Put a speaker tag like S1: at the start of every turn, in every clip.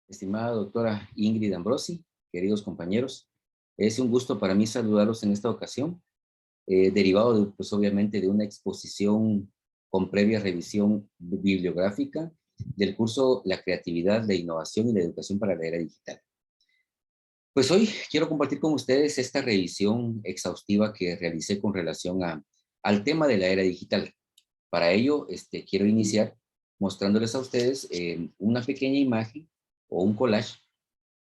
S1: Estimada doctora Ingrid Ambrosi, queridos compañeros, es un gusto para mí saludarlos en esta ocasión, derivado pues obviamente de una exposición con previa revisión bibliográfica del curso La creatividad, la innovación y la educación para la era digital. Pues hoy quiero compartir con ustedes esta revisión exhaustiva que realicé con relación al tema de la era digital. Para ello, quiero iniciar mostrándoles a ustedes una pequeña imagen o un collage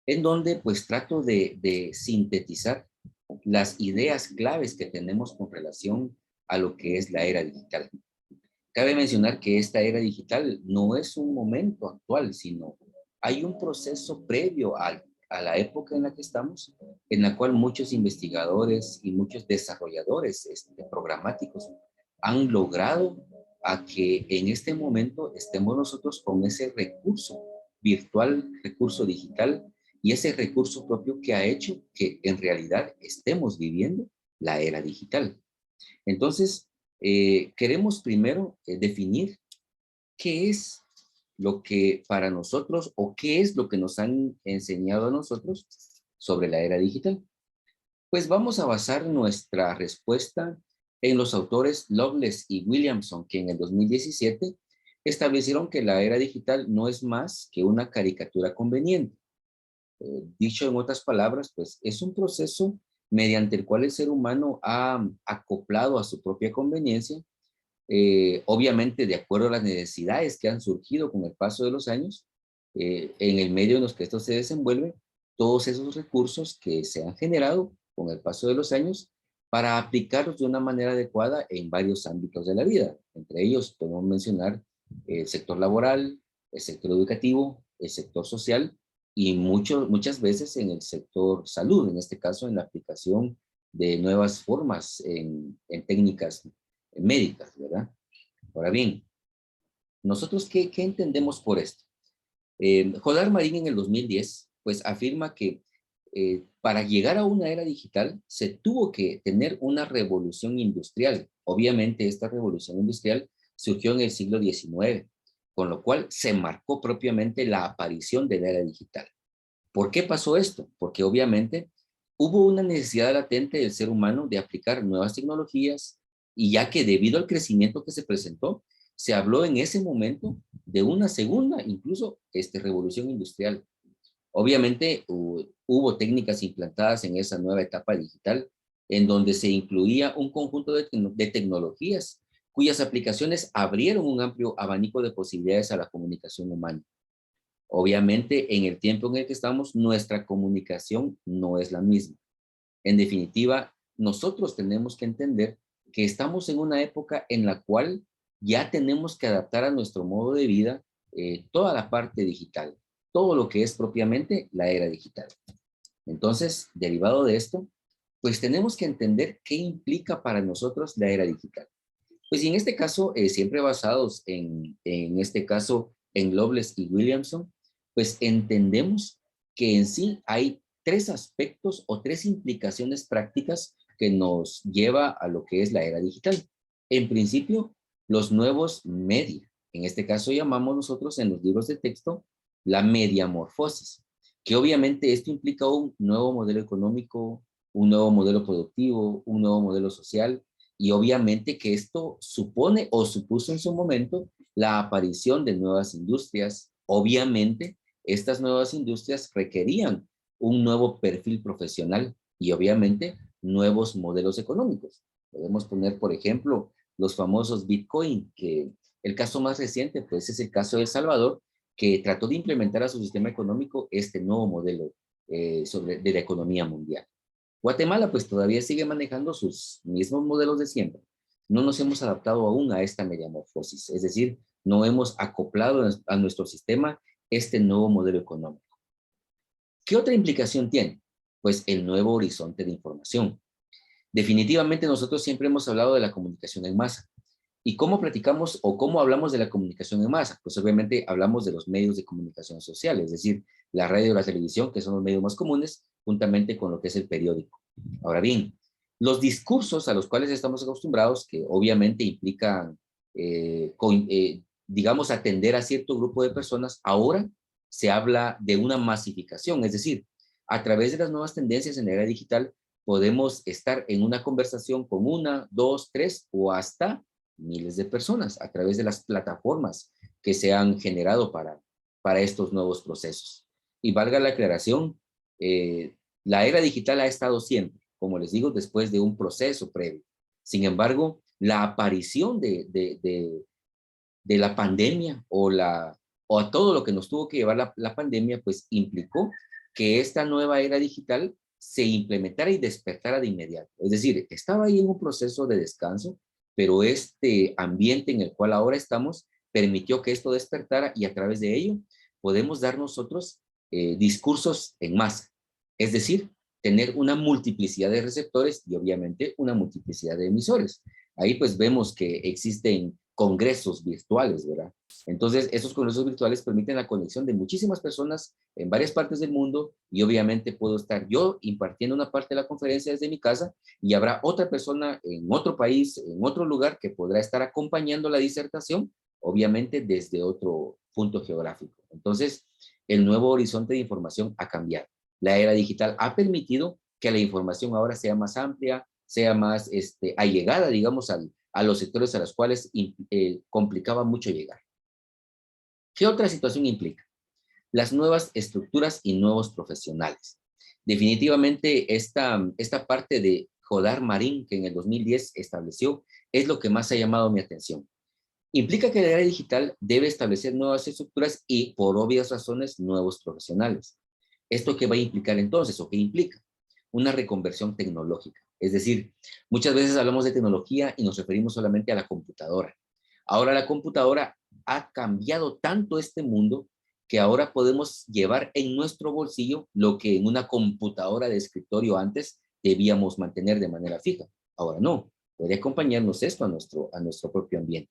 S1: en donde pues trato de sintetizar las ideas claves que tenemos con relación a lo que es la era digital. Cabe mencionar que esta era digital no es un momento actual, sino hay un proceso previo a la época en la que estamos, en la cual muchos investigadores y muchos desarrolladores programáticos han logrado a que en este momento estemos nosotros con ese recurso virtual, recurso digital, y ese recurso propio que ha hecho que en realidad estemos viviendo la era digital. Entonces, queremos primero definir qué es lo que para nosotros o qué es lo que nos han enseñado a nosotros sobre la era digital. Pues vamos a basar nuestra respuesta en los autores Loveless y Williamson, que en el 2017 establecieron que la era digital no es más que una caricatura conveniente. Dicho en otras palabras, pues es un proceso mediante el cual el ser humano ha acoplado a su propia conveniencia, obviamente de acuerdo a las necesidades que han surgido con el paso de los años, en el medio en los que esto se desenvuelve, todos esos recursos que se han generado con el paso de los años para aplicarlos de una manera adecuada en varios ámbitos de la vida. Entre ellos podemos mencionar el sector laboral, el sector educativo, el sector social y muchas veces en el sector salud, en este caso en la aplicación de nuevas formas en técnicas médicas, ¿verdad? Ahora bien, nosotros, ¿qué entendemos por esto? Jodar Marín en el 2010, pues afirma que para llegar a una era digital se tuvo que tener una revolución industrial. Obviamente esta revolución industrial surgió en el siglo XIX, con lo cual se marcó propiamente la aparición de la era digital. ¿Por qué pasó esto? Porque obviamente hubo una necesidad latente del ser humano de aplicar nuevas tecnologías y ya que debido al crecimiento que se presentó, se habló en ese momento de una segunda, incluso revolución industrial. Obviamente hubo técnicas implantadas en esa nueva etapa digital en donde se incluía un conjunto de tecnologías cuyas aplicaciones abrieron un amplio abanico de posibilidades a la comunicación humana. Obviamente, en el tiempo en el que estamos, nuestra comunicación no es la misma. En definitiva, nosotros tenemos que entender que estamos en una época en la cual ya tenemos que adaptar a nuestro modo de vida toda la parte digital, todo lo que es propiamente la era digital. Entonces, derivado de esto, pues tenemos que entender qué implica para nosotros la era digital. Pues y en este caso, siempre basados en este caso en Loveless y Williamson, pues entendemos que en sí hay tres aspectos o tres implicaciones prácticas que nos lleva a lo que es la era digital. En principio, los nuevos media. En este caso llamamos nosotros en los libros de texto la mediamorfosis, que obviamente esto implica un nuevo modelo económico, un nuevo modelo productivo, un nuevo modelo social, y obviamente que esto supone o supuso en su momento la aparición de nuevas industrias. Obviamente, estas nuevas industrias requerían un nuevo perfil profesional y obviamente nuevos modelos económicos. Podemos poner, por ejemplo, los famosos Bitcoin, que el caso más reciente, pues es el caso de El Salvador, que trató de implementar a su sistema económico este nuevo modelo de la economía mundial. Guatemala pues todavía sigue manejando sus mismos modelos de siempre. No nos hemos adaptado aún a esta metamorfosis, es decir, no hemos acoplado a nuestro sistema este nuevo modelo económico. ¿Qué otra implicación tiene? Pues el nuevo horizonte de información. Definitivamente nosotros siempre hemos hablado de la comunicación en masa. ¿Y cómo platicamos o cómo hablamos de la comunicación en masa? Pues obviamente hablamos de los medios de comunicación social, es decir, la radio y la televisión, que son los medios más comunes, juntamente con lo que es el periódico. Ahora bien, los discursos a los cuales estamos acostumbrados, que obviamente implican, digamos, atender a cierto grupo de personas, ahora se habla de una masificación, es decir, a través de las nuevas tendencias en la era digital, podemos estar en una conversación con una, dos, tres o hasta miles de personas a través de las plataformas que se han generado para estos nuevos procesos. Y valga la aclaración, la era digital ha estado siempre, como les digo, después de un proceso previo. Sin embargo, la aparición de la pandemia o a todo lo que nos tuvo que llevar la pandemia, pues implicó que esta nueva era digital se implementara y despertara de inmediato. Es decir, estaba ahí en un proceso de descanso, pero este ambiente en el cual ahora estamos permitió que esto despertara y a través de ello podemos dar nosotros discursos en masa. Es decir, tener una multiplicidad de receptores y obviamente una multiplicidad de emisores. Ahí pues vemos que existen congresos virtuales, ¿verdad? Entonces, esos congresos virtuales permiten la conexión de muchísimas personas en varias partes del mundo y obviamente puedo estar yo impartiendo una parte de la conferencia desde mi casa y habrá otra persona en otro país, en otro lugar que podrá estar acompañando la disertación, obviamente desde otro punto geográfico. Entonces, el nuevo horizonte de información ha cambiado. La era digital ha permitido que la información ahora sea más amplia, sea más allegada, digamos, a los sectores a los cuales complicaba mucho llegar. ¿Qué otra situación implica? Las nuevas estructuras y nuevos profesionales. Definitivamente esta parte de Jodar Marín, que en el 2010 estableció, es lo que más ha llamado mi atención. Implica que la era digital debe establecer nuevas estructuras y, por obvias razones, nuevos profesionales. ¿Esto qué va a implicar entonces o qué implica? Una reconversión tecnológica. Es decir, muchas veces hablamos de tecnología y nos referimos solamente a la computadora. Ahora la computadora ha cambiado tanto este mundo que ahora podemos llevar en nuestro bolsillo lo que en una computadora de escritorio antes debíamos mantener de manera fija. Ahora no, puede acompañarnos esto a nuestro propio ambiente.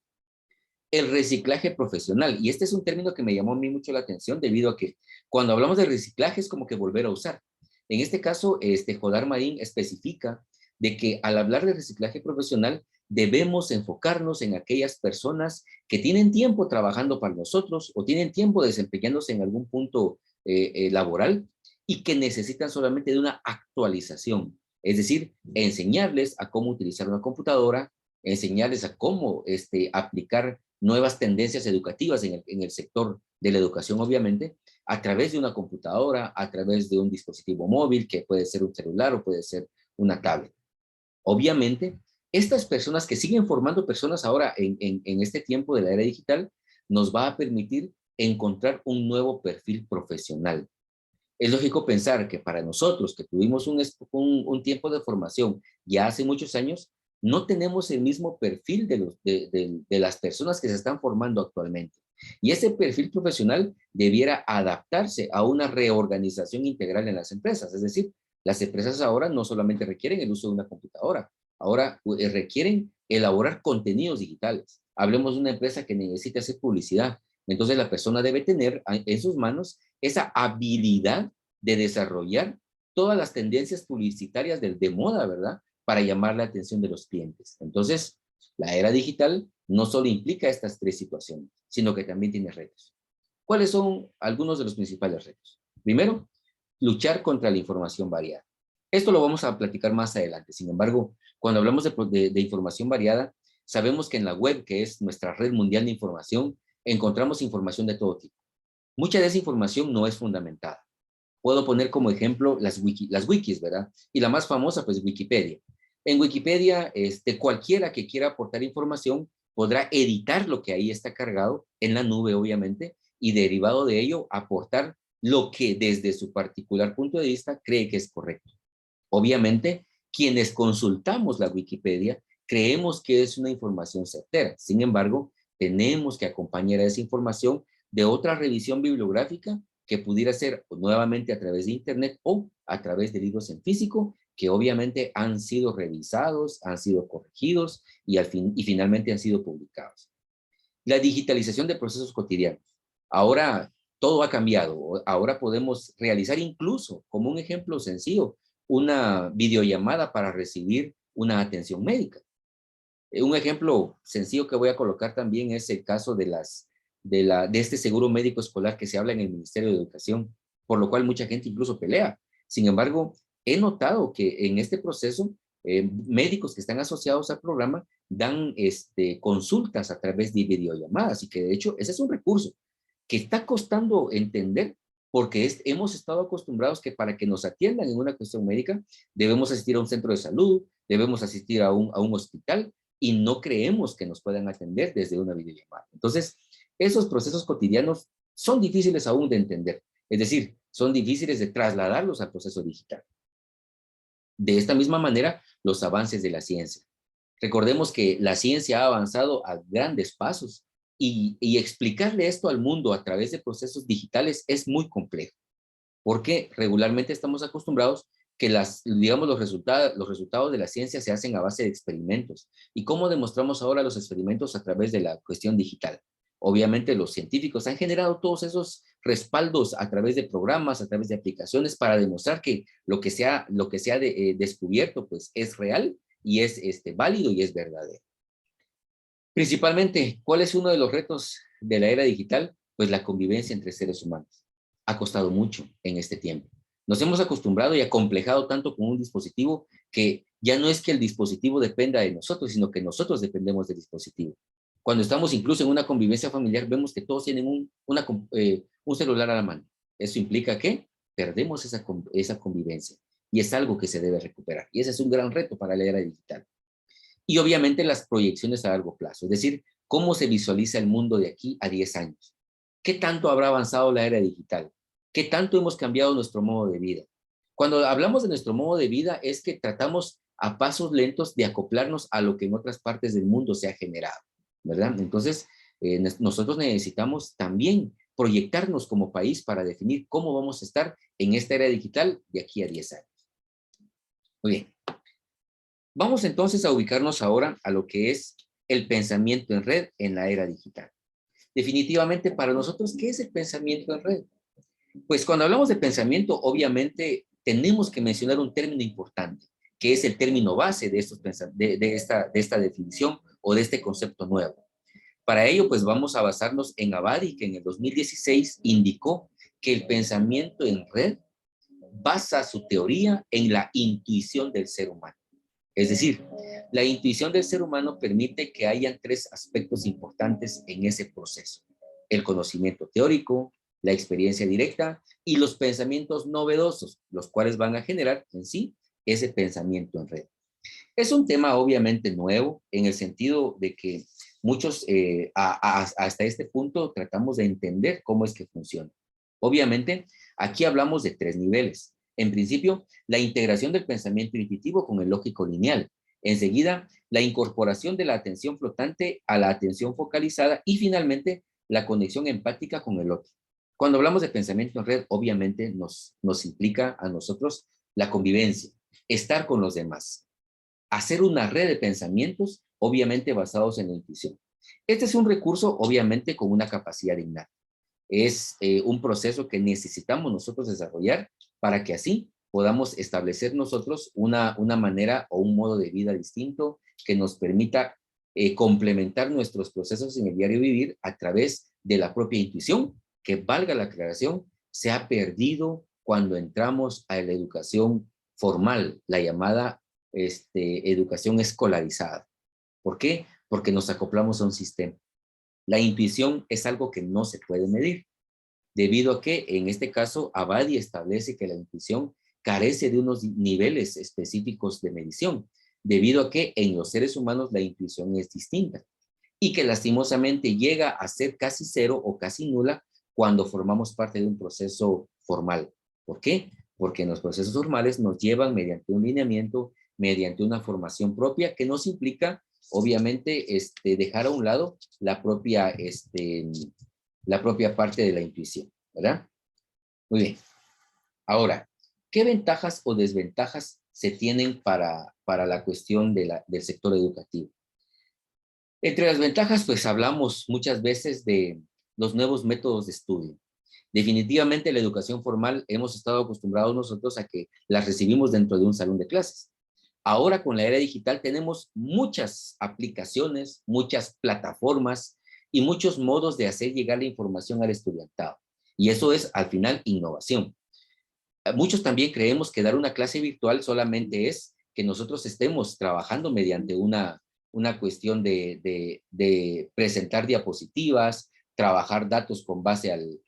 S1: El reciclaje profesional, y este es un término que me llamó a mí mucho la atención debido a que cuando hablamos de reciclaje es como que volver a usar. En este caso, Jodar Marín especifica de que al hablar de reciclaje profesional debemos enfocarnos en aquellas personas que tienen tiempo trabajando para nosotros o tienen tiempo desempeñándose en algún punto laboral y que necesitan solamente de una actualización. Es decir, enseñarles a cómo utilizar una computadora, enseñarles a cómo aplicar nuevas tendencias educativas en el sector de la educación, obviamente, a través de una computadora, a través de un dispositivo móvil, que puede ser un celular o puede ser una tablet. Obviamente, estas personas que siguen formando personas ahora en este tiempo de la era digital, nos va a permitir encontrar un nuevo perfil profesional. Es lógico pensar que para nosotros que tuvimos un tiempo de formación ya hace muchos años, no tenemos el mismo perfil de las personas que se están formando actualmente. Y ese perfil profesional debiera adaptarse a una reorganización integral en las empresas. Es decir, las empresas ahora no solamente requieren el uso de una computadora, ahora requieren elaborar contenidos digitales. Hablemos de una empresa que necesita hacer publicidad. Entonces la persona debe tener en sus manos esa habilidad de desarrollar todas las tendencias publicitarias de moda, ¿verdad? Para llamar la atención de los clientes. Entonces, la era digital no solo implica estas tres situaciones, sino que también tiene retos. ¿Cuáles son algunos de los principales retos? Primero, luchar contra la información variada. Esto lo vamos a platicar más adelante. Sin embargo, cuando hablamos de información variada, sabemos que en la web, que es nuestra red mundial de información, encontramos información de todo tipo. Mucha de esa información no es fundamentada. Puedo poner como ejemplo las wikis, ¿verdad? Y la más famosa, pues, Wikipedia. En Wikipedia, cualquiera que quiera aportar información podrá editar lo que ahí está cargado en la nube, obviamente, y derivado de ello, aportar lo que desde su particular punto de vista cree que es correcto. Obviamente, quienes consultamos la Wikipedia creemos que es una información certera. Sin embargo, tenemos que acompañar a esa información de otra revisión bibliográfica que pudiera ser nuevamente a través de Internet o a través de libros en físico, que obviamente han sido revisados, han sido corregidos y finalmente han sido publicados. La digitalización de procesos cotidianos. Ahora todo ha cambiado. Ahora podemos realizar incluso, como un ejemplo sencillo, una videollamada para recibir una atención médica. Un ejemplo sencillo que voy a colocar también es el caso de este seguro médico escolar que se habla en el Ministerio de Educación, por lo cual mucha gente incluso pelea. Sin embargo, he notado que en este proceso, médicos que están asociados al programa dan consultas a través de videollamadas y que de hecho ese es un recurso que está costando entender porque hemos estado acostumbrados que para que nos atiendan en una cuestión médica debemos asistir a un centro de salud, debemos asistir a un hospital y no creemos que nos puedan atender desde una videollamada. Entonces, esos procesos cotidianos son difíciles aún de entender, es decir, son difíciles de trasladarlos al proceso digital. De esta misma manera, los avances de la ciencia. Recordemos que la ciencia ha avanzado a grandes pasos y explicarle esto al mundo a través de procesos digitales es muy complejo, porque regularmente estamos acostumbrados que digamos, los resultados de la ciencia se hacen a base de experimentos. ¿Y cómo demostramos ahora los experimentos a través de la cuestión digital? Obviamente los científicos han generado todos esos respaldos a través de programas, a través de aplicaciones para demostrar que lo que se ha descubierto pues es real y es válido y es verdadero. Principalmente, ¿cuál es uno de los retos de la era digital? Pues la convivencia entre seres humanos. Ha costado mucho en este tiempo. Nos hemos acostumbrado y acomplejado tanto con un dispositivo que ya no es que el dispositivo dependa de nosotros, sino que nosotros dependemos del dispositivo. Cuando estamos incluso en una convivencia familiar, vemos que todos tienen un celular a la mano. Eso implica que perdemos esa convivencia y es algo que se debe recuperar. Y ese es un gran reto para la era digital. Y obviamente las proyecciones a largo plazo, es decir, cómo se visualiza el mundo de aquí a 10 años. ¿Qué tanto habrá avanzado la era digital? ¿Qué tanto hemos cambiado nuestro modo de vida? Cuando hablamos de nuestro modo de vida es que tratamos a pasos lentos de acoplarnos a lo que en otras partes del mundo se ha generado, ¿verdad? Entonces, nosotros necesitamos también proyectarnos como país para definir cómo vamos a estar en esta era digital de aquí a 10 años. Muy bien. Vamos entonces a ubicarnos ahora a lo que es el pensamiento en red en la era digital. Definitivamente para nosotros, ¿qué es el pensamiento en red? Pues cuando hablamos de pensamiento, obviamente tenemos que mencionar un término importante, que es el término base de esta definición o de este concepto nuevo. Para ello, pues vamos a basarnos en Abadi, que en el 2016 indicó que el pensamiento en red basa su teoría en la intuición del ser humano. Es decir, la intuición del ser humano permite que hayan tres aspectos importantes en ese proceso: el conocimiento teórico, la experiencia directa y los pensamientos novedosos, los cuales van a generar en sí ese pensamiento en red. Es un tema obviamente nuevo en el sentido de que muchos hasta este punto tratamos de entender cómo es que funciona. Obviamente, aquí hablamos de tres niveles. En principio, la integración del pensamiento intuitivo con el lógico lineal. Enseguida, la incorporación de la atención flotante a la atención focalizada y finalmente, la conexión empática con el otro. Cuando hablamos de pensamiento en red, obviamente nos implica a nosotros la convivencia, estar con los demás, hacer una red de pensamientos, obviamente basados en la intuición. Este es un recurso, obviamente, con una capacidad innata. Es un proceso que necesitamos nosotros desarrollar para que así podamos establecer nosotros una manera o un modo de vida distinto que nos permita complementar nuestros procesos en el diario vivir a través de la propia intuición, que valga la aclaración, se ha perdido cuando entramos a la educación formal, la llamada educación escolarizada. ¿Por qué? Porque nos acoplamos a un sistema. La intuición es algo que no se puede medir, debido a que, en este caso, Abadi establece que la intuición carece de unos niveles específicos de medición, debido a que en los seres humanos la intuición es distinta y que lastimosamente llega a ser casi cero o casi nula cuando formamos parte de un proceso formal. ¿Por qué? Porque en los procesos formales nos llevan mediante un lineamiento, mediante una formación propia que nos implica, obviamente, dejar a un lado la propia parte de la intuición, ¿verdad? Muy bien. Ahora, ¿qué ventajas o desventajas se tienen para la cuestión del sector educativo? Entre las ventajas, pues hablamos muchas veces de los nuevos métodos de estudio. Definitivamente la educación formal hemos estado acostumbrados nosotros a que las recibimos dentro de un salón de clases. Ahora con la era digital tenemos muchas aplicaciones, muchas plataformas y muchos modos de hacer llegar la información al estudiantado. Y eso es, al final, innovación. Muchos también creemos que dar una clase virtual solamente es que nosotros estemos trabajando mediante una cuestión de presentar diapositivas, trabajar datos con base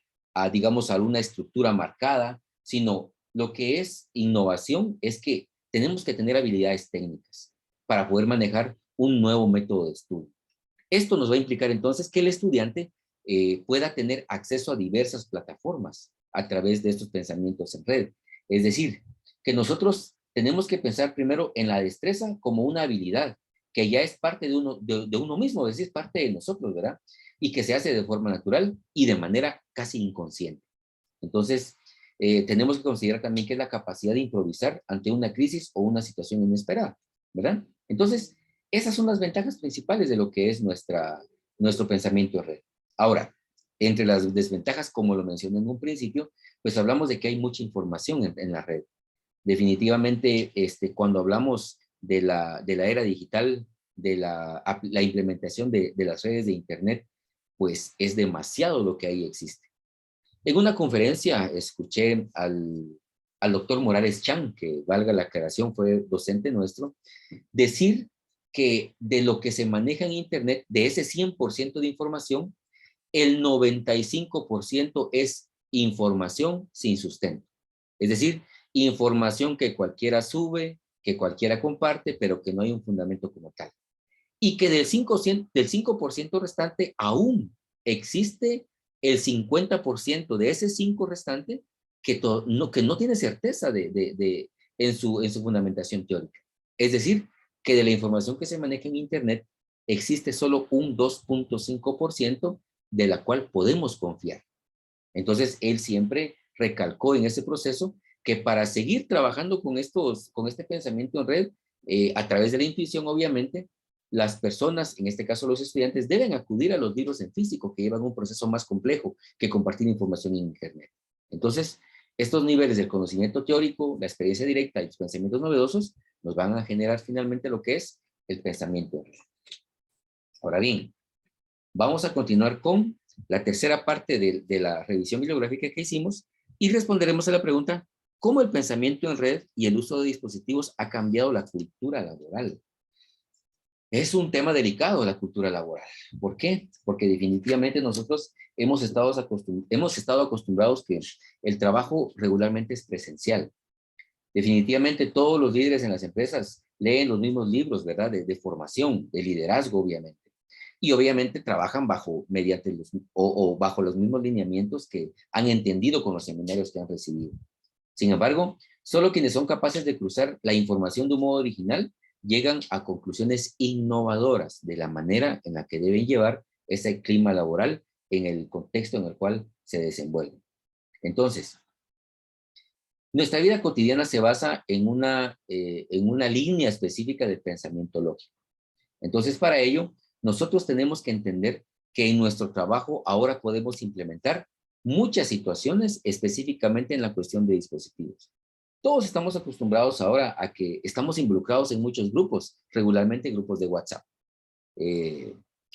S1: digamos, a una estructura marcada, sino lo que es innovación es que tenemos que tener habilidades técnicas para poder manejar un nuevo método de estudio. Esto nos va a implicar entonces que el estudiante pueda tener acceso a diversas plataformas a través de estos pensamientos en red. Es decir, que nosotros tenemos que pensar primero en la destreza como una habilidad que ya es parte de uno mismo, es decir, es parte de nosotros, ¿verdad? Y que se hace de forma natural y de manera casi inconsciente. Entonces, tenemos que considerar también que es la capacidad de improvisar ante una crisis o una situación inesperada, ¿verdad? Entonces, esas son las ventajas principales de lo que es nuestro pensamiento en red. Ahora, entre las desventajas, como lo mencioné en un principio, pues hablamos de que hay mucha información en la red. Definitivamente, cuando hablamos de la era digital, de la implementación de las redes de Internet, pues es demasiado lo que ahí existe. En una conferencia escuché al doctor Morales Chan, que valga la aclaración, fue docente nuestro, decir que de lo que se maneja en Internet, de ese 100% de información, el 95% es información sin sustento. Es decir, información que cualquiera sube, que cualquiera comparte, pero que no hay un fundamento como tal. Y que del 5% restante aún existe el 50% de ese 5 restante que no tiene certeza en su fundamentación teórica. Es decir, que de la información que se maneja en Internet existe solo un 2.5% de la cual podemos confiar. Entonces, él siempre recalcó en ese proceso que para seguir trabajando con este pensamiento en red, a través de la intuición, obviamente, las personas, en este caso los estudiantes, deben acudir a los libros en físico, que llevan un proceso más complejo que compartir información en Internet. Entonces, estos niveles del conocimiento teórico, la experiencia directa y los pensamientos novedosos nos van a generar finalmente lo que es el pensamiento en red. Ahora bien, vamos a continuar con la tercera parte de la revisión bibliográfica que hicimos y responderemos a la pregunta: ¿cómo el pensamiento en red y el uso de dispositivos ha cambiado la cultura laboral? Es un tema delicado la cultura laboral. ¿Por qué? Porque definitivamente nosotros hemos estado acostumbrados que el trabajo regularmente es presencial. Definitivamente todos los líderes en las empresas leen los mismos libros, ¿verdad? De formación, de liderazgo, obviamente. Y obviamente trabajan bajo los mismos lineamientos que han entendido con los seminarios que han recibido. Sin embargo, solo quienes son capaces de cruzar la información de un modo original llegan a conclusiones innovadoras de la manera en la que deben llevar ese clima laboral en el contexto en el cual se desenvuelven. Entonces, nuestra vida cotidiana se basa en una línea específica de pensamiento lógico. Entonces, para ello, nosotros tenemos que entender que en nuestro trabajo ahora podemos implementar muchas situaciones, específicamente en la cuestión de dispositivos. Todos estamos acostumbrados ahora a que estamos involucrados en muchos grupos, regularmente grupos de WhatsApp.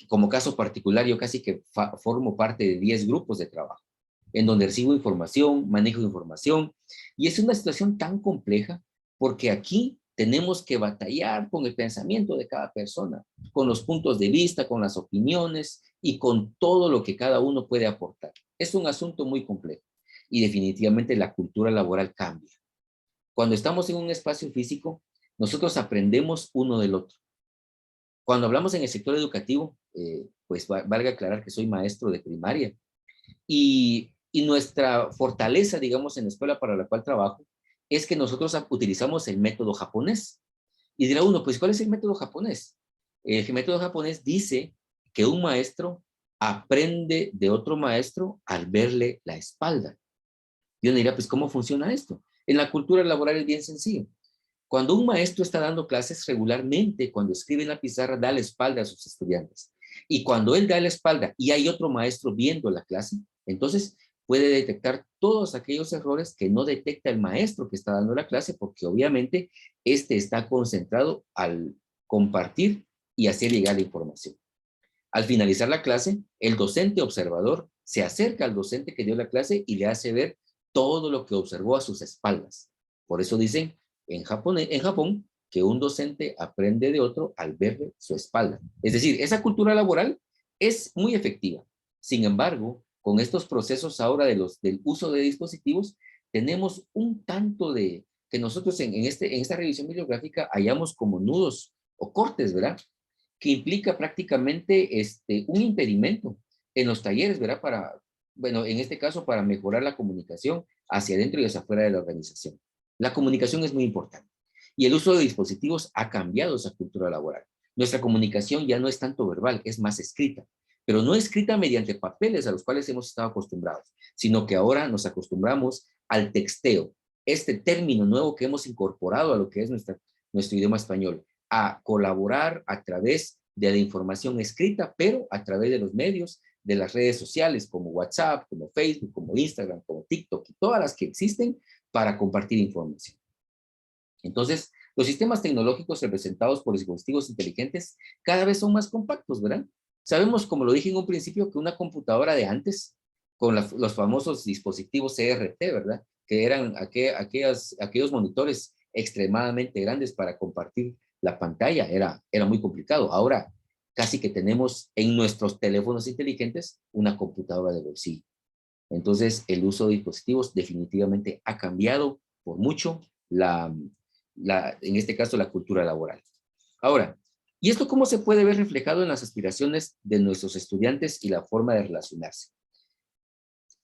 S1: Como caso particular, yo casi que formo parte de 10 grupos de trabajo, en donde recibo información, manejo información, y es una situación tan compleja porque aquí tenemos que batallar con el pensamiento de cada persona, con los puntos de vista, con las opiniones y con todo lo que cada uno puede aportar. Es un asunto muy complejo y definitivamente la cultura laboral cambia. Cuando estamos en un espacio físico, nosotros aprendemos uno del otro. Cuando hablamos en el sector educativo, pues valga aclarar que soy maestro de primaria y nuestra fortaleza, digamos, en la escuela para la cual trabajo, es que nosotros utilizamos el método japonés. Y dirá uno, pues, ¿cuál es el método japonés? El método japonés dice que un maestro aprende de otro maestro al verle la espalda. Y uno dirá, pues, ¿cómo funciona esto? En la cultura laboral es bien sencillo. Cuando un maestro está dando clases regularmente, cuando escribe en la pizarra, da la espalda a sus estudiantes. Y cuando él da la espalda y hay otro maestro viendo la clase, entonces puede detectar todos aquellos errores que no detecta el maestro que está dando la clase, porque obviamente este está concentrado al compartir y hacer llegar la información. Al finalizar la clase, el docente observador se acerca al docente que dio la clase y le hace ver todo lo que observó a sus espaldas. Por eso dicen en Japón que un docente aprende de otro al verle su espalda. Es decir, esa cultura laboral es muy efectiva. Sin embargo, con estos procesos ahora del uso de dispositivos, tenemos un tanto de que nosotros en esta revisión bibliográfica hallamos como nudos o cortes, ¿verdad? Que implica prácticamente un impedimento en los talleres, ¿verdad? Bueno, en este caso, para mejorar la comunicación hacia adentro y hacia afuera de la organización. La comunicación es muy importante y el uso de dispositivos ha cambiado esa cultura laboral. Nuestra comunicación ya no es tanto verbal, es más escrita, pero no escrita mediante papeles a los cuales hemos estado acostumbrados, sino que ahora nos acostumbramos al texteo, este término nuevo que hemos incorporado a lo que es nuestro idioma español, a colaborar a través de la información escrita, pero a través de los medios, de las redes sociales como WhatsApp, como Facebook, como Instagram, como TikTok y todas las que existen para compartir información. Entonces, los sistemas tecnológicos representados por dispositivos inteligentes cada vez son más compactos, ¿verdad? Sabemos, como lo dije en un principio, que una computadora de antes, con los famosos dispositivos CRT, ¿verdad? Que eran aquellos monitores extremadamente grandes para compartir la pantalla, era muy complicado. Ahora, casi que tenemos en nuestros teléfonos inteligentes una computadora de bolsillo. Entonces, el uso de dispositivos definitivamente ha cambiado por mucho en este caso, la cultura laboral. Ahora, ¿y esto cómo se puede ver reflejado en las aspiraciones de nuestros estudiantes y la forma de relacionarse?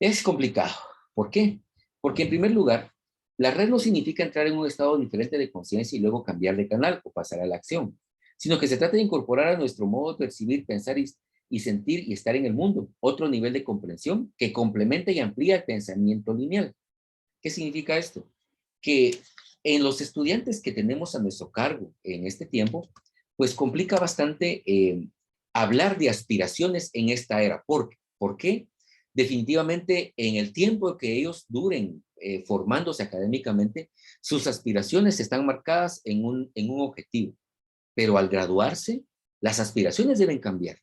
S1: Es complicado. ¿Por qué? Porque en primer lugar, la red no significa entrar en un estado diferente de conciencia y luego cambiar de canal o pasar a la acción, sino que se trata de incorporar a nuestro modo de percibir, pensar y sentir y estar en el mundo otro nivel de comprensión que complementa y amplía el pensamiento lineal. ¿Qué significa esto? Que en los estudiantes que tenemos a nuestro cargo en este tiempo, pues complica bastante hablar de aspiraciones en esta era. ¿Por qué? Definitivamente en el tiempo que ellos duren formándose académicamente, sus aspiraciones están marcadas en un objetivo, pero al graduarse, las aspiraciones deben cambiar.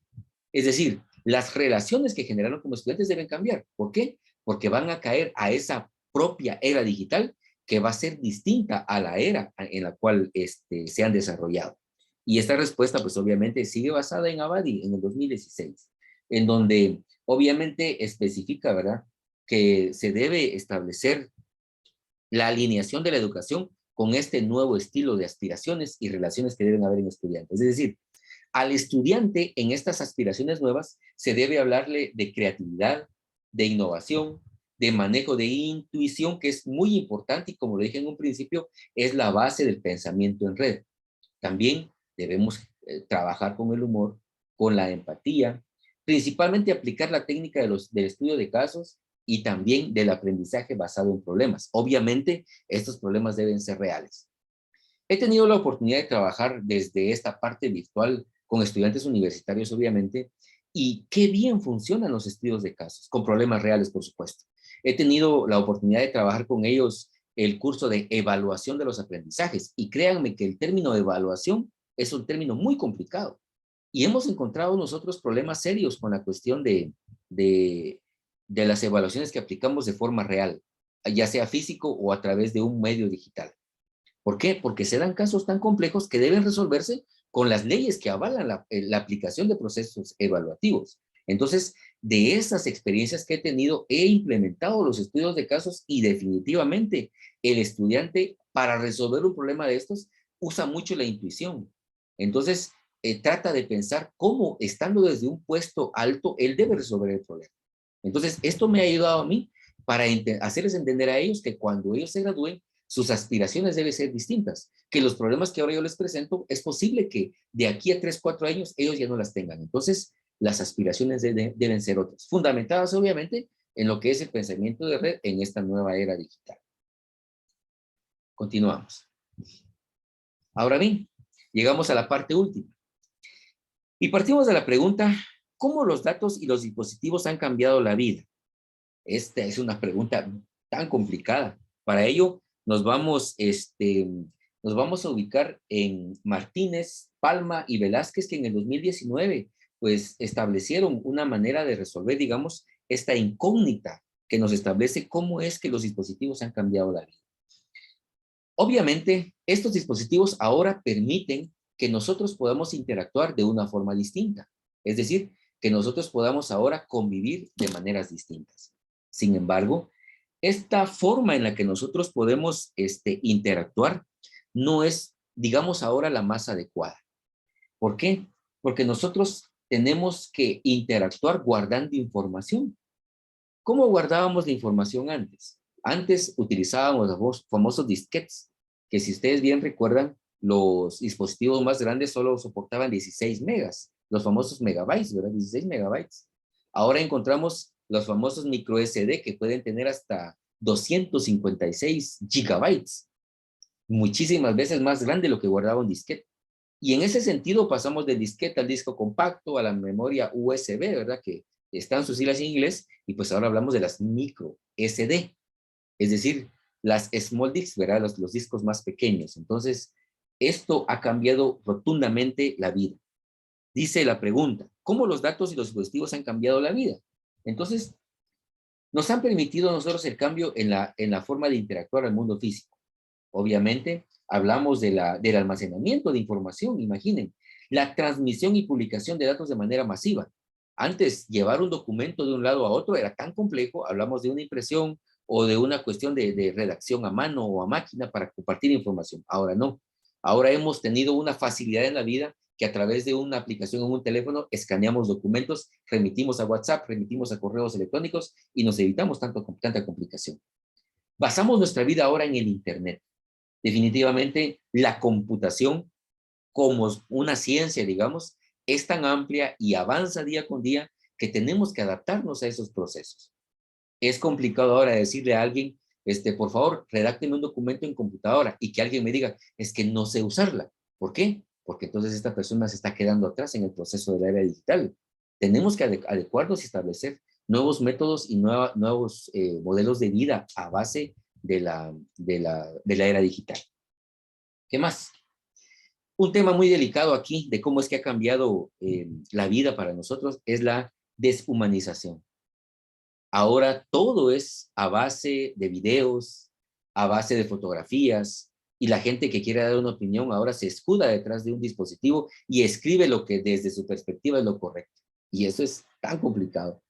S1: Es decir, las relaciones que generaron como estudiantes deben cambiar. ¿Por qué? Porque van a caer a esa propia era digital que va a ser distinta a la era en la cual se han desarrollado. Y esta respuesta, pues obviamente, sigue basada en Abadi en el 2016, en donde obviamente especifica, ¿verdad?, que se debe establecer la alineación de la educación con este nuevo estilo de aspiraciones y relaciones que deben haber en estudiantes. Es decir, al estudiante en estas aspiraciones nuevas se debe hablarle de creatividad, de innovación, de manejo de intuición, que es muy importante y como lo dije en un principio, es la base del pensamiento en red. También debemos trabajar con el humor, con la empatía, principalmente aplicar la técnica del estudio de casos y también del aprendizaje basado en problemas. Obviamente, estos problemas deben ser reales. He tenido la oportunidad de trabajar desde esta parte virtual con estudiantes universitarios, obviamente, y qué bien funcionan los estudios de casos, con problemas reales, por supuesto. He tenido la oportunidad de trabajar con ellos el curso de evaluación de los aprendizajes, y créanme que el término de evaluación es un término muy complicado. Y hemos encontrado nosotros problemas serios con la cuestión de, de las evaluaciones que aplicamos de forma real, ya sea físico o a través de un medio digital. ¿Por qué? Porque se dan casos tan complejos que deben resolverse con las leyes que avalan la aplicación de procesos evaluativos. Entonces, de esas experiencias que he tenido, he implementado los estudios de casos y definitivamente el estudiante para resolver un problema de estos usa mucho la intuición. Entonces, trata de pensar cómo, estando desde un puesto alto, él debe resolver el problema. Entonces, esto me ha ayudado a mí para hacerles entender a ellos que cuando ellos se gradúen, sus aspiraciones deben ser distintas, que los problemas que ahora yo les presento, es posible que de aquí a 3, 4 años ellos ya no las tengan. Entonces, las aspiraciones deben ser otras, fundamentadas obviamente en lo que es el pensamiento de red en esta nueva era digital. Continuamos. Ahora bien, llegamos a la parte última. Y partimos de la pregunta, ¿cómo los datos y los dispositivos han cambiado la vida? Esta es una pregunta tan complicada. Para ello, nos vamos a ubicar en Martínez, Palma y Velázquez, que en el 2019 pues establecieron una manera de resolver, digamos, esta incógnita que nos establece cómo es que los dispositivos han cambiado la vida. Obviamente, estos dispositivos ahora permiten que nosotros podamos interactuar de una forma distinta. Es decir, que nosotros podamos ahora convivir de maneras distintas. Sin embargo, esta forma en la que nosotros podemos interactuar no es, digamos, ahora la más adecuada. ¿Por qué? Porque nosotros tenemos que interactuar guardando información. ¿Cómo guardábamos la información antes? Antes utilizábamos los famosos disquetes, que si ustedes bien recuerdan, los dispositivos más grandes solo soportaban 16 megas, los famosos megabytes, ¿verdad? 16 megabytes. Ahora encontramos los famosos micro SD que pueden tener hasta 256 gigabytes, muchísimas veces más grande lo que guardaba un disquete. Y en ese sentido pasamos del disquete al disco compacto, a la memoria USB, ¿verdad? Que están sus siglas en inglés, y pues ahora hablamos de las micro SD, es decir, las small disks, ¿verdad? Los discos más pequeños. Entonces, esto ha cambiado rotundamente la vida. Dice la pregunta, ¿cómo los datos y los dispositivos han cambiado la vida? Entonces, nos han permitido a nosotros el cambio en la forma de interactuar al mundo físico. Obviamente, hablamos del almacenamiento de información, imaginen, la transmisión y publicación de datos de manera masiva. Antes, llevar un documento de un lado a otro era tan complejo, hablamos de una impresión o de una cuestión de redacción a mano o a máquina para compartir información. Ahora no. Ahora hemos tenido una facilidad en la vida que a través de una aplicación en un teléfono escaneamos documentos, remitimos a WhatsApp, remitimos a correos electrónicos y nos evitamos tanta complicación. Basamos nuestra vida ahora en el Internet. Definitivamente, la computación como una ciencia, digamos, es tan amplia y avanza día con día que tenemos que adaptarnos a esos procesos. Es complicado ahora decirle a alguien, por favor, redácteme un documento en computadora y que alguien me diga, es que no sé usarla. ¿Por qué? Porque entonces esta persona se está quedando atrás en el proceso de la era digital. Tenemos que adecuarnos y establecer nuevos métodos y nuevos modelos de vida a base de la era digital. ¿Qué más? Un tema muy delicado aquí de cómo es que ha cambiado la vida para nosotros es la deshumanización. Ahora todo es a base de videos, a base de fotografías, y la gente que quiere dar una opinión ahora se escuda detrás de un dispositivo y escribe lo que desde su perspectiva es lo correcto. Y eso es tan complicado.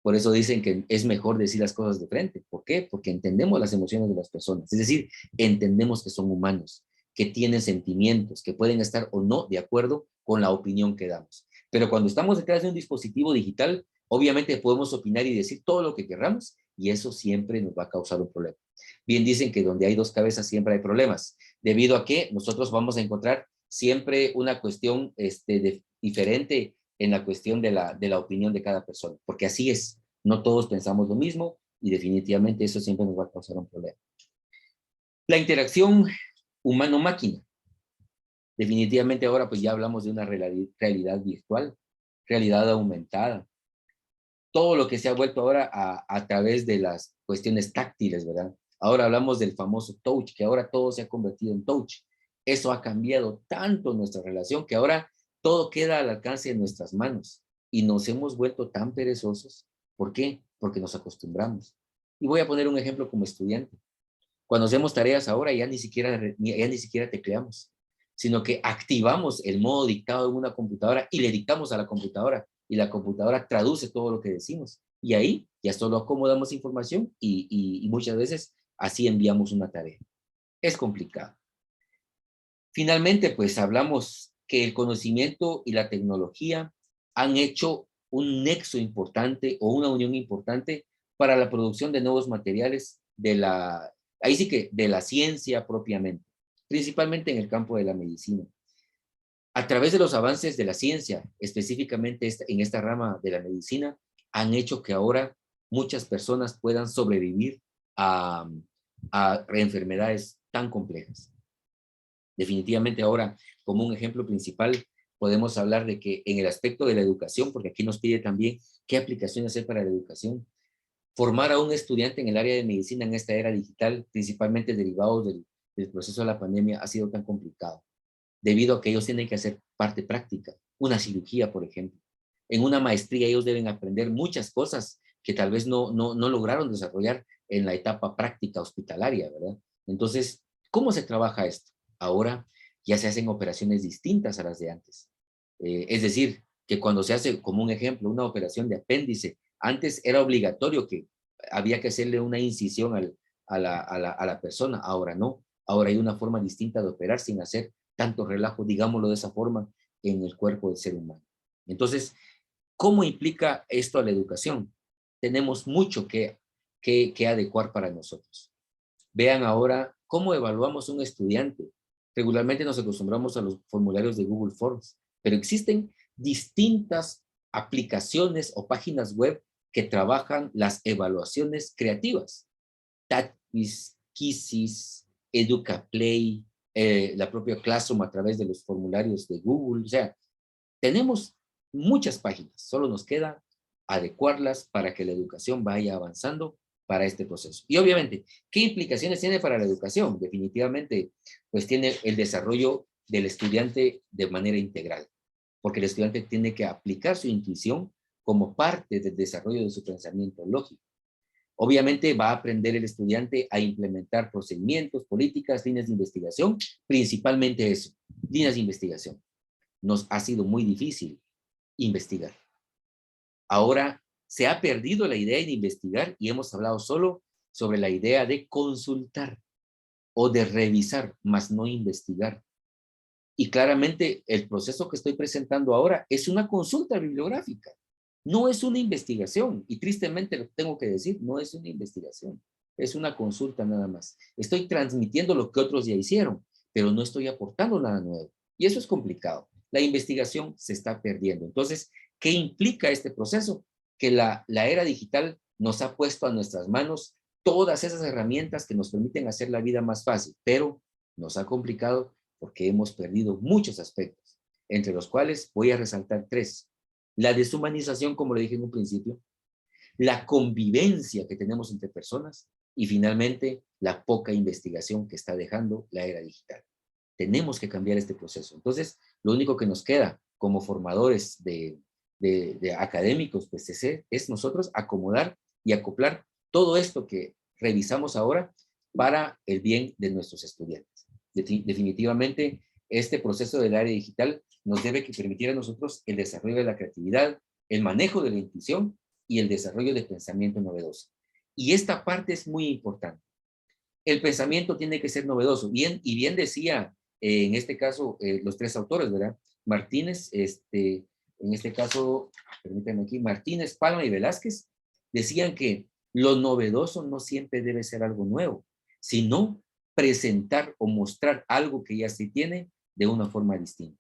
S1: Por eso dicen que es mejor decir las cosas de frente. ¿Por qué? Porque entendemos las emociones de las personas. Es decir, entendemos que son humanos, que tienen sentimientos, que pueden estar o no de acuerdo con la opinión que damos. Pero cuando estamos detrás de un dispositivo digital, obviamente podemos opinar y decir todo lo que querramos y eso siempre nos va a causar un problema. Bien dicen que donde hay dos cabezas siempre hay problemas, debido a que nosotros vamos a encontrar siempre una cuestión diferente en la cuestión de la opinión de cada persona, porque así es, no todos pensamos lo mismo y definitivamente eso siempre nos va a causar un problema. La interacción humano-máquina. Definitivamente ahora pues ya hablamos de una realidad virtual, realidad aumentada. Todo lo que se ha vuelto ahora a través de las cuestiones táctiles, ¿verdad? Ahora hablamos del famoso touch, que ahora todo se ha convertido en touch. Eso ha cambiado tanto nuestra relación que ahora todo queda al alcance de nuestras manos y nos hemos vuelto tan perezosos. ¿Por qué? Porque nos acostumbramos. Y voy a poner un ejemplo como estudiante. Cuando hacemos tareas ahora ya ni siquiera tecleamos, sino que activamos el modo dictado en una computadora y le dictamos a la computadora y la computadora traduce todo lo que decimos. Y ahí ya solo acomodamos información y muchas veces así enviamos una tarea. Es complicado. Finalmente, pues hablamos que el conocimiento y la tecnología han hecho un nexo importante o una unión importante para la producción de nuevos materiales ahí sí que de la ciencia propiamente, principalmente en el campo de la medicina. A través de los avances de la ciencia, específicamente en esta rama de la medicina, han hecho que ahora muchas personas puedan sobrevivir a, a enfermedades tan complejas. Definitivamente ahora, como un ejemplo principal, podemos hablar de que en el aspecto de la educación, porque aquí nos pide también qué aplicaciones hacer para la educación, formar a un estudiante en el área de medicina en esta era digital, principalmente derivados del proceso de la pandemia, ha sido tan complicado, debido a que ellos tienen que hacer parte práctica, una cirugía, por ejemplo. En una maestría ellos deben aprender muchas cosas que tal vez no lograron desarrollar en la etapa práctica hospitalaria, ¿verdad? Entonces, ¿cómo se trabaja esto? Ahora ya se hacen operaciones distintas a las de antes. Es decir, que cuando se hace, como un ejemplo, una operación de apéndice, antes era obligatorio que había que hacerle una incisión a la persona, ahora no. Ahora hay una forma distinta de operar sin hacer tanto relajo, digámoslo de esa forma, en el cuerpo del ser humano. Entonces, ¿cómo implica esto a la educación? Tenemos mucho que adecuar para nosotros. Vean ahora cómo evaluamos un estudiante. Regularmente nos acostumbramos a los formularios de Google Forms, pero existen distintas aplicaciones o páginas web que trabajan las evaluaciones creativas. TATQuiz, Quizzes, EducaPlay, la propia Classroom a través de los formularios de Google. O sea, tenemos muchas páginas, solo nos queda adecuarlas para que la educación vaya avanzando para este proceso. Y obviamente, ¿qué implicaciones tiene para la educación? Definitivamente, pues tiene el desarrollo del estudiante de manera integral, porque el estudiante tiene que aplicar su intuición como parte del desarrollo de su pensamiento lógico. Obviamente va a aprender el estudiante a implementar procedimientos, políticas, líneas de investigación, principalmente eso, líneas de investigación. Nos ha sido muy difícil investigar. Ahora se ha perdido la idea de investigar y hemos hablado solo sobre la idea de consultar o de revisar, más no investigar. Y claramente el proceso que estoy presentando ahora es una consulta bibliográfica, no es una investigación. Y tristemente lo tengo que decir, no es una investigación, es una consulta nada más. Estoy transmitiendo lo que otros ya hicieron, pero no estoy aportando nada nuevo. Y eso es complicado. La investigación se está perdiendo. Entonces, ¿qué implica este proceso? Que la era digital nos ha puesto a nuestras manos todas esas herramientas que nos permiten hacer la vida más fácil, pero nos ha complicado porque hemos perdido muchos aspectos, entre los cuales voy a resaltar tres. La deshumanización, como le dije en un principio, la convivencia que tenemos entre personas y finalmente la poca investigación que está dejando la era digital. Tenemos que cambiar este proceso. Entonces, lo único que nos queda como formadores de académicos, pues es nosotros acomodar y acoplar todo esto que revisamos ahora para el bien de nuestros estudiantes. Definitivamente, este proceso del área digital nos debe permitir a nosotros el desarrollo de la creatividad, el manejo de la intuición y el desarrollo de pensamiento novedoso. Y esta parte es muy importante. El pensamiento tiene que ser novedoso. Y bien decía, en este caso, los tres autores, ¿verdad? Martínez, en este caso, permítanme aquí, Martínez, Palma y Velázquez, decían que lo novedoso no siempre debe ser algo nuevo, sino presentar o mostrar algo que ya se tiene de una forma distinta.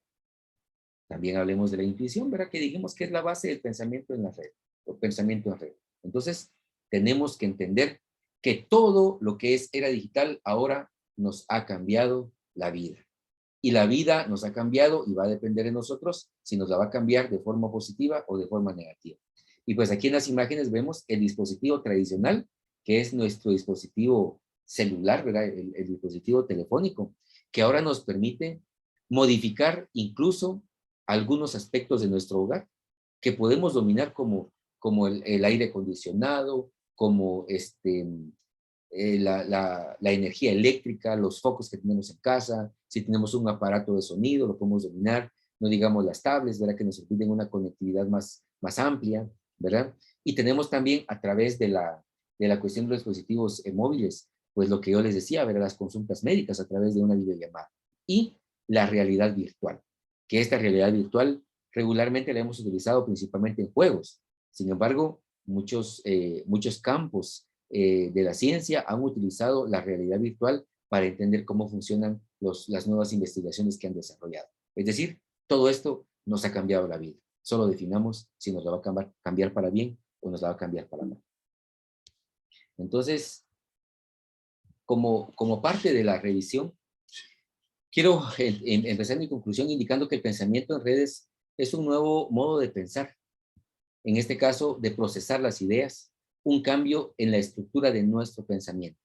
S1: También hablemos de la intuición, ¿verdad? Que dijimos que es la base del pensamiento en la red, o pensamiento en red. Entonces, tenemos que entender que todo lo que es era digital ahora nos ha cambiado la vida. Y la vida nos ha cambiado y va a depender de nosotros si nos la va a cambiar de forma positiva o de forma negativa. Y pues aquí en las imágenes vemos el dispositivo tradicional, que es nuestro dispositivo celular, ¿verdad? El dispositivo telefónico, que ahora nos permite modificar incluso algunos aspectos de nuestro hogar que podemos dominar como el aire acondicionado, como la energía eléctrica, los focos que tenemos en casa, si tenemos un aparato de sonido, lo podemos dominar, no digamos las tablets, ¿verdad? Que nos permiten una conectividad más amplia, ¿verdad? Y tenemos también a través de la cuestión de los dispositivos móviles, pues lo que yo les decía, ¿verdad? Las consultas médicas a través de una videollamada. Y la realidad virtual, que esta realidad virtual regularmente la hemos utilizado principalmente en juegos. Sin embargo, muchos campos de la ciencia han utilizado la realidad virtual para entender cómo funcionan las nuevas investigaciones que han desarrollado. Es decir, todo esto nos ha cambiado la vida. Solo definamos si nos la va a cambiar para bien o nos la va a cambiar para mal. Entonces, como parte de la revisión, quiero empezar mi conclusión indicando que el pensamiento en redes es un nuevo modo de pensar, en este caso de procesar las ideas, un cambio en la estructura de nuestro pensamiento.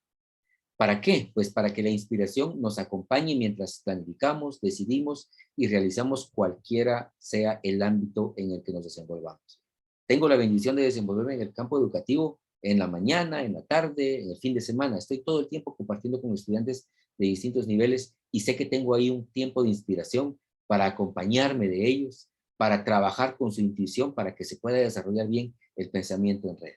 S1: ¿Para qué? Pues para que la inspiración nos acompañe mientras planificamos, decidimos y realizamos cualquiera sea el ámbito en el que nos desenvolvamos. Tengo la bendición de desenvolverme en el campo educativo en la mañana, en la tarde, en el fin de semana. Estoy todo el tiempo compartiendo con estudiantes de distintos niveles y sé que tengo ahí un tiempo de inspiración para acompañarme de ellos, para trabajar con su intuición, para que se pueda desarrollar bien el pensamiento en red.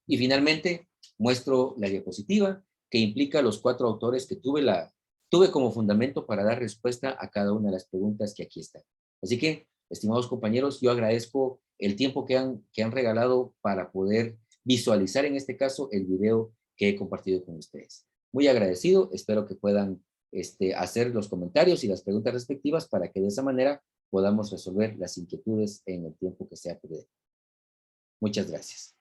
S1: Y finalmente, muestro la diapositiva que implica los 4 autores que tuve como fundamento para dar respuesta a cada una de las preguntas que aquí están. Así que, estimados compañeros, yo agradezco el tiempo que han regalado para poder visualizar en este caso el video que he compartido con ustedes. Muy agradecido, espero que puedan hacer los comentarios y las preguntas respectivas para que de esa manera podamos resolver las inquietudes en el tiempo que sea prudente. Muchas gracias.